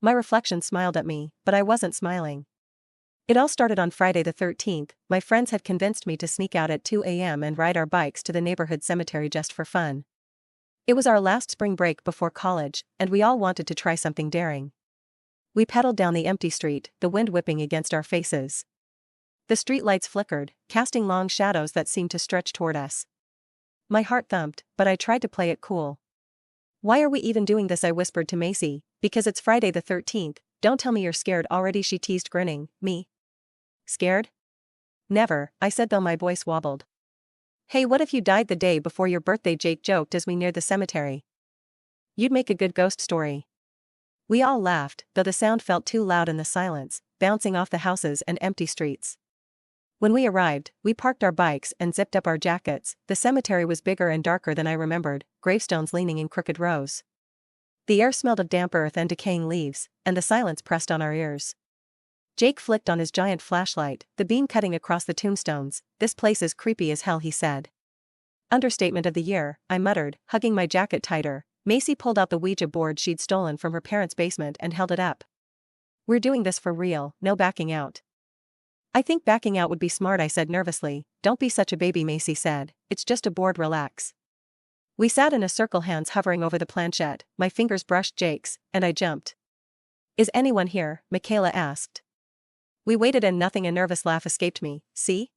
My reflection smiled at me, but I wasn't smiling. It all started on Friday the 13th. My friends had convinced me to sneak out at 2 a.m. and ride our bikes to the neighborhood cemetery just for fun. It was our last spring break before college, and we all wanted to try something daring. We pedaled down the empty street, the wind whipping against our faces. The street lights flickered, casting long shadows that seemed to stretch toward us. My heart thumped, but I tried to play it cool. "Why are we even doing this?" I whispered to Macy. "Because it's Friday the 13th, don't tell me you're scared already," she teased, grinning. "Me? Scared? Never," I said, though my voice wobbled. "Hey, what if you died the day before your birthday?" Jake joked as we neared the cemetery. "You'd make a good ghost story." We all laughed, though the sound felt too loud in the silence, bouncing off the houses and empty streets. When we arrived, we parked our bikes and zipped up our jackets. The cemetery was bigger and darker than I remembered, gravestones leaning in crooked rows. The air smelled of damp earth and decaying leaves, and the silence pressed on our ears. Jake flicked on his giant flashlight, the beam cutting across the tombstones. "This place is creepy as hell," he said. "Understatement of the year," I muttered, hugging my jacket tighter. Macy pulled out the Ouija board she'd stolen from her parents' basement and held it up. "We're doing this for real, no backing out." "I think backing out would be smart," I said nervously. "Don't be such a baby," Macy said. "It's just a board, relax." We sat in a circle, hands hovering over the planchette. My fingers brushed Jake's, and I jumped. "Is anyone here?" Michaela asked. We waited and nothing. A nervous laugh escaped me. "See?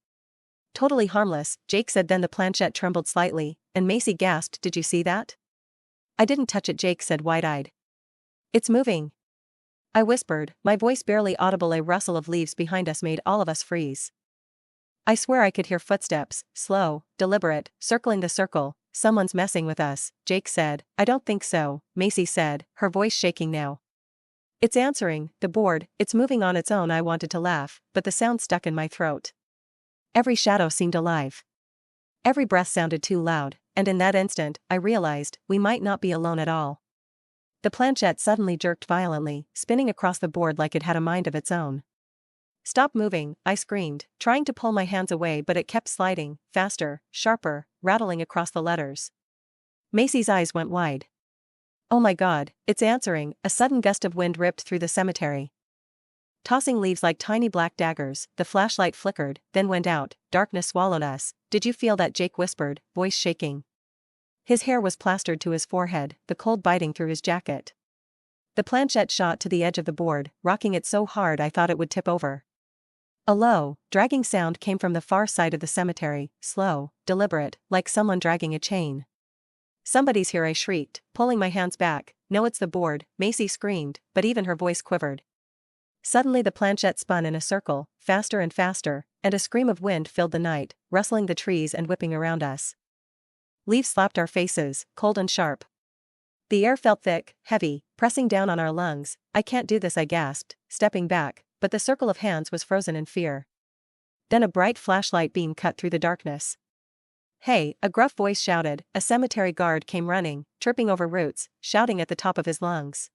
Totally harmless," Jake said. Then the planchette trembled slightly, and Macy gasped, "Did you see that?" "I didn't touch it," Jake said, wide-eyed. "It's moving," I whispered, my voice barely audible. A rustle of leaves behind us made all of us freeze. I swear I could hear footsteps, slow, deliberate, circling the circle. "Someone's messing with us," Jake said. "I don't think so," Macy said, her voice shaking now. "It's answering the board, it's moving on its own." I wanted to laugh, but the sound stuck in my throat. Every shadow seemed alive. Every breath sounded too loud, and in that instant, I realized we might not be alone at all. The planchette suddenly jerked violently, spinning across the board like it had a mind of its own. "Stop moving," I screamed, trying to pull my hands away, but it kept sliding, faster, sharper, rattling across the letters. Macy's eyes went wide. "Oh my God, it's answering!" A sudden gust of wind ripped through the cemetery, tossing leaves like tiny black daggers. The flashlight flickered, then went out. Darkness swallowed us. "Did you feel that?" Jake whispered, voice shaking. His hair was plastered to his forehead, the cold biting through his jacket. The planchette shot to the edge of the board, rocking it so hard I thought it would tip over. A low, dragging sound came from the far side of the cemetery, slow, deliberate, like someone dragging a chain. "Somebody's here," I shrieked, pulling my hands back. "No, it's the board," Macy screamed, but even her voice quivered. Suddenly the planchette spun in a circle, faster and faster, and a scream of wind filled the night, rustling the trees and whipping around us. Leaves slapped our faces, cold and sharp. The air felt thick, heavy, pressing down on our lungs. "I can't do this," I gasped, stepping back, but the circle of hands was frozen in fear. Then a bright flashlight beam cut through the darkness. "Hey," a gruff voice shouted. A cemetery guard came running, tripping over roots, shouting at the top of his lungs.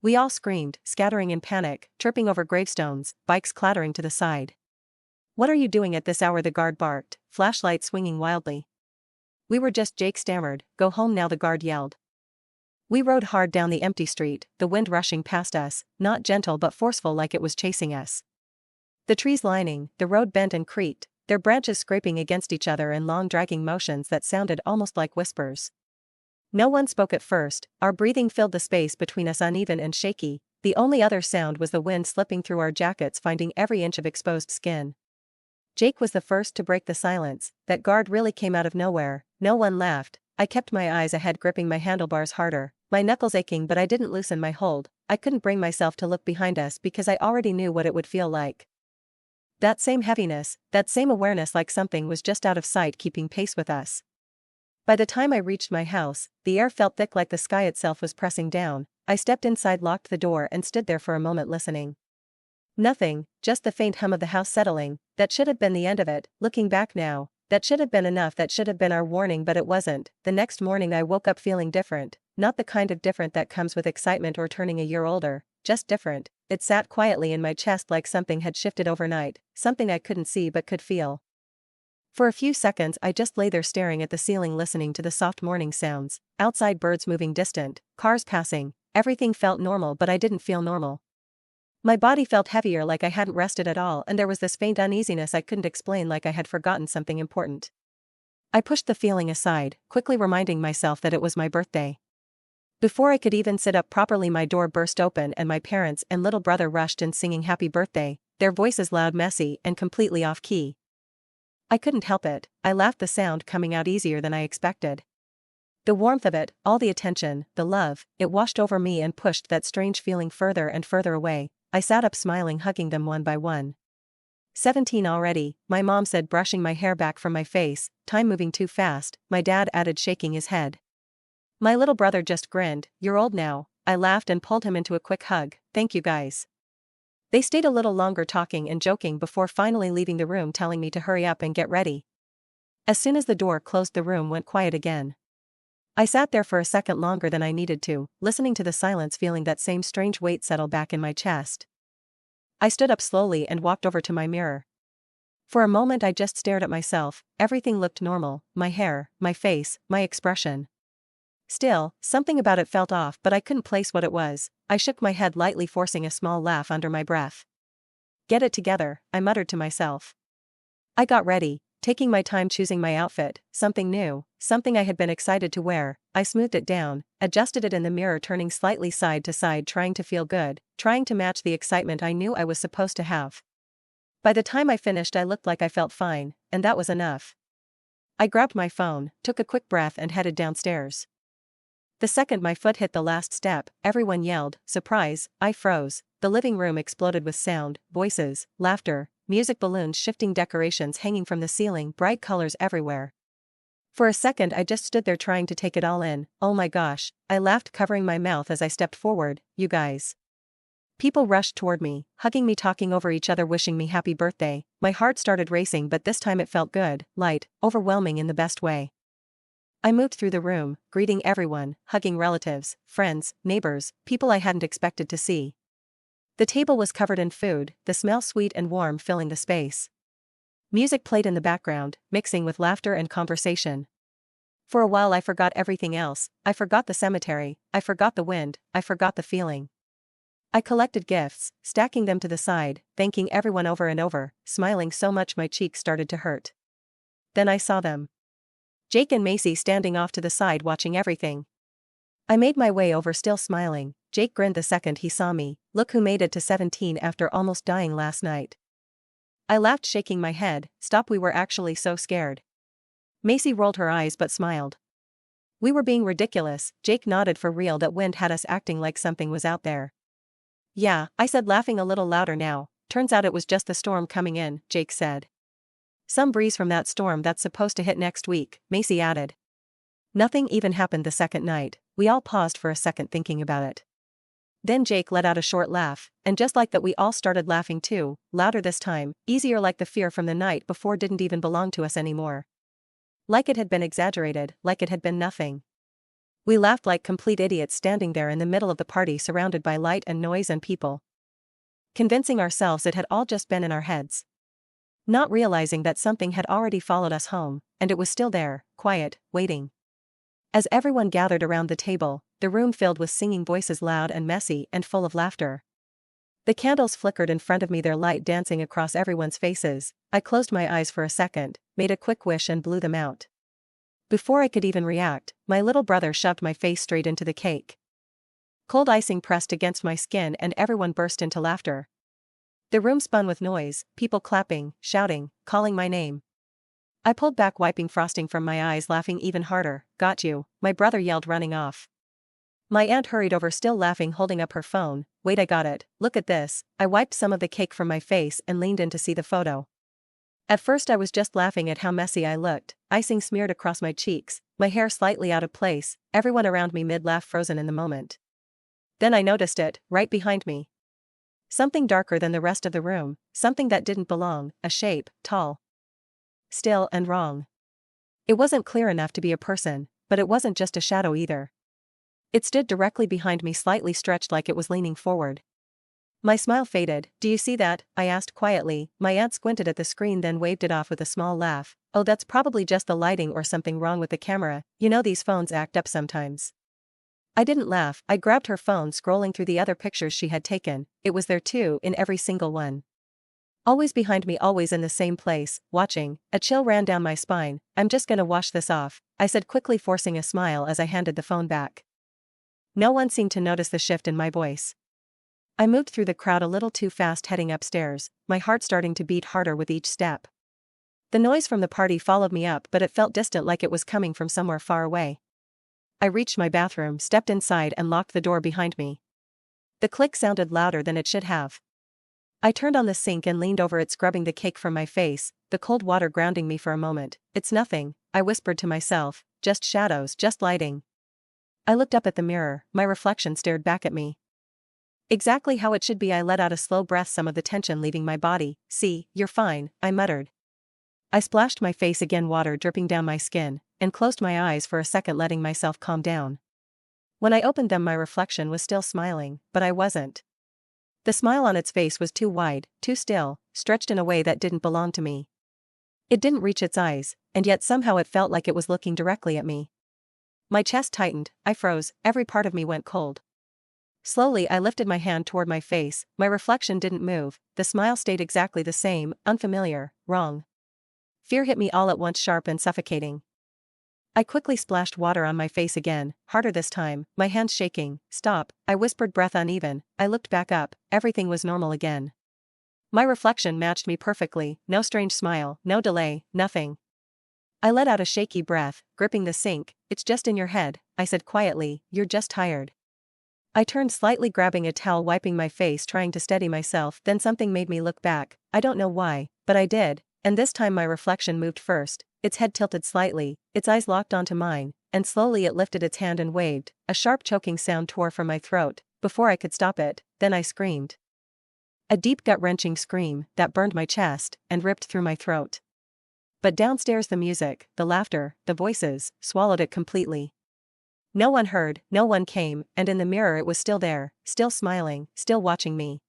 We all screamed, scattering in panic, tripping over gravestones, bikes clattering to the side. "What are you doing at this hour?" the guard barked, flashlight swinging wildly. "We were just," Jake stammered. "Go home now," the guard yelled. We rode hard down the empty street, the wind rushing past us, not gentle but forceful, like it was chasing us. The trees lining the road bent and creaked, their branches scraping against each other in long dragging motions that sounded almost like whispers. No one spoke at first. Our breathing filled the space between us, uneven and shaky. The only other sound was the wind slipping through our jackets, finding every inch of exposed skin. Jake was the first to break the silence. "That guard really came out of nowhere." No one laughed. I kept my eyes ahead, gripping my handlebars harder, my knuckles aching, but I didn't loosen my hold. I couldn't bring myself to look behind us because I already knew what it would feel like. That same heaviness, that same awareness, like something was just out of sight, keeping pace with us. By the time I reached my house, the air felt thick, like the sky itself was pressing down. I stepped inside, locked the door, and stood there for a moment listening. Nothing, just the faint hum of the house settling. That should have been the end of it. Looking back now, that should have been enough. That should have been our warning, but it wasn't. The next morning I woke up feeling different. Not the kind of different that comes with excitement or turning a year older, just different. It sat quietly in my chest like something had shifted overnight, something I couldn't see but could feel. For a few seconds I just lay there staring at the ceiling, listening to the soft morning sounds. Outside, birds moving, distant, cars passing, everything felt normal but I didn't feel normal. My body felt heavier like I hadn't rested at all and there was this faint uneasiness I couldn't explain like I had forgotten something important. I pushed the feeling aside, quickly reminding myself that it was my birthday. Before I could even sit up properly my door burst open and my parents and little brother rushed in singing happy birthday, their voices loud, messy, and completely off key. I couldn't help it, I laughed, the sound coming out easier than I expected. The warmth of it, all the attention, the love, it washed over me and pushed that strange feeling further and further away. I sat up smiling, hugging them one by one. 17 already, my mom said, brushing my hair back from my face, time moving too fast, my dad added, shaking his head. My little brother just grinned, you're old now, I laughed and pulled him into a quick hug, thank you guys. They stayed a little longer talking and joking before finally leaving the room, telling me to hurry up and get ready. As soon as the door closed, the room went quiet again. I sat there for a second longer than I needed to, listening to the silence, feeling that same strange weight settle back in my chest. I stood up slowly and walked over to my mirror. For a moment I just stared at myself, everything looked normal, my hair, my face, my expression. Still, something about it felt off, but I couldn't place what it was. I shook my head lightly, forcing a small laugh under my breath. Get it together, I muttered to myself. I got ready, taking my time choosing my outfit, something new, something I had been excited to wear. I smoothed it down, adjusted it in the mirror, turning slightly side to side, trying to feel good, trying to match the excitement I knew I was supposed to have. By the time I finished, I looked like I felt fine, and that was enough. I grabbed my phone, took a quick breath and headed downstairs. The second my foot hit the last step, everyone yelled, surprise, I froze. The living room exploded with sound, voices, laughter, music, balloons shifting, decorations hanging from the ceiling, bright colors everywhere. For a second I just stood there trying to take it all in. Oh my gosh, I laughed, covering my mouth as I stepped forward, you guys. People rushed toward me, hugging me, talking over each other, wishing me happy birthday. My heart started racing, but this time it felt good, light, overwhelming in the best way. I moved through the room, greeting everyone, hugging relatives, friends, neighbors, people I hadn't expected to see. The table was covered in food, the smell sweet and warm filling the space. Music played in the background, mixing with laughter and conversation. For a while I forgot everything else. I forgot the cemetery, I forgot the wind, I forgot the feeling. I collected gifts, stacking them to the side, thanking everyone over and over, smiling so much my cheeks started to hurt. Then I saw them. Jake and Macy standing off to the side watching everything. I made my way over, still smiling. Jake grinned the second he saw me. Look who made it to 17 after almost dying last night. I laughed, shaking my head. Stop, we were actually so scared. Macy rolled her eyes but smiled. We were being ridiculous. Jake nodded, for real, that wind had us acting like something was out there. Yeah, I said, laughing a little louder now. Turns out it was just the storm coming in, Jake said. Some breeze from that storm that's supposed to hit next week, Macy added. Nothing even happened the second night. We all paused for a second thinking about it. Then Jake let out a short laugh, and just like that we all started laughing too, louder this time, easier, like the fear from the night before didn't even belong to us anymore. Like it had been exaggerated, like it had been nothing. We laughed like complete idiots, standing there in the middle of the party, surrounded by light and noise and people. Convincing ourselves it had all just been in our heads. Not realizing that something had already followed us home, and it was still there, quiet, waiting. As everyone gathered around the table, the room filled with singing voices, loud and messy and full of laughter. The candles flickered in front of me, their light dancing across everyone's faces. I closed my eyes for a second, made a quick wish and blew them out. Before I could even react, my little brother shoved my face straight into the cake. Cold icing pressed against my skin and everyone burst into laughter. The room spun with noise, people clapping, shouting, calling my name. I pulled back, wiping frosting from my eyes, laughing even harder. Got you, my brother yelled, running off. My aunt hurried over, still laughing, holding up her phone. Wait, I got it, look at this. I wiped some of the cake from my face and leaned in to see the photo. At first I was just laughing at how messy I looked, icing smeared across my cheeks, my hair slightly out of place, everyone around me mid-laugh, frozen in the moment. Then I noticed it, right behind me. Something darker than the rest of the room, something that didn't belong, a shape, tall, still and wrong. It wasn't clear enough to be a person, but it wasn't just a shadow either. It stood directly behind me, slightly stretched like it was leaning forward. My smile faded. Do you see that? I asked quietly. My aunt squinted at the screen, then waved it off with a small laugh. Oh, that's probably just the lighting or something wrong with the camera. You know these phones act up sometimes. I didn't laugh. I grabbed her phone, scrolling through the other pictures she had taken. It was there too, in every single one. Always behind me, always in the same place, watching. A chill ran down my spine. I'm just gonna wash this off, I said, quickly forcing a smile as I handed the phone back. No one seemed to notice the shift in my voice. I moved through the crowd a little too fast, heading upstairs, my heart starting to beat harder with each step. The noise from the party followed me up, but it felt distant, like it was coming from somewhere far away. I reached my bathroom, stepped inside and locked the door behind me. The click sounded louder than it should have. I turned on the sink and leaned over it, scrubbing the cake from my face, the cold water grounding me for a moment. It's nothing, I whispered to myself, just shadows, just lighting. I looked up at the mirror, my reflection stared back at me. Exactly how it should be. I let out a slow breath, some of the tension leaving my body. See, you're fine, I muttered. I splashed my face again, water dripping down my skin, and closed my eyes for a second, letting myself calm down. When I opened them, my reflection was still smiling, but I wasn't. The smile on its face was too wide, too still, stretched in a way that didn't belong to me. It didn't reach its eyes, and yet somehow it felt like it was looking directly at me. My chest tightened, I froze, every part of me went cold. Slowly I lifted my hand toward my face, my reflection didn't move, the smile stayed exactly the same, unfamiliar, wrong. Fear hit me all at once, sharp and suffocating. I quickly splashed water on my face again, harder this time, my hands shaking. Stop, I whispered, breath uneven. I looked back up, everything was normal again. My reflection matched me perfectly, no strange smile, no delay, nothing. I let out a shaky breath, gripping the sink. It's just in your head, I said quietly, you're just tired. I turned slightly, grabbing a towel, wiping my face, trying to steady myself. Then something made me look back. I don't know why, but I did, and this time my reflection moved first, its head tilted slightly, its eyes locked onto mine, and slowly it lifted its hand and waved. A sharp choking sound tore from my throat. Before I could stop it, then I screamed. A deep, gut-wrenching scream that burned my chest and ripped through my throat. But downstairs, the music, the laughter, the voices, swallowed it completely. No one heard, no one came, and in the mirror it was still there, still smiling, still watching me.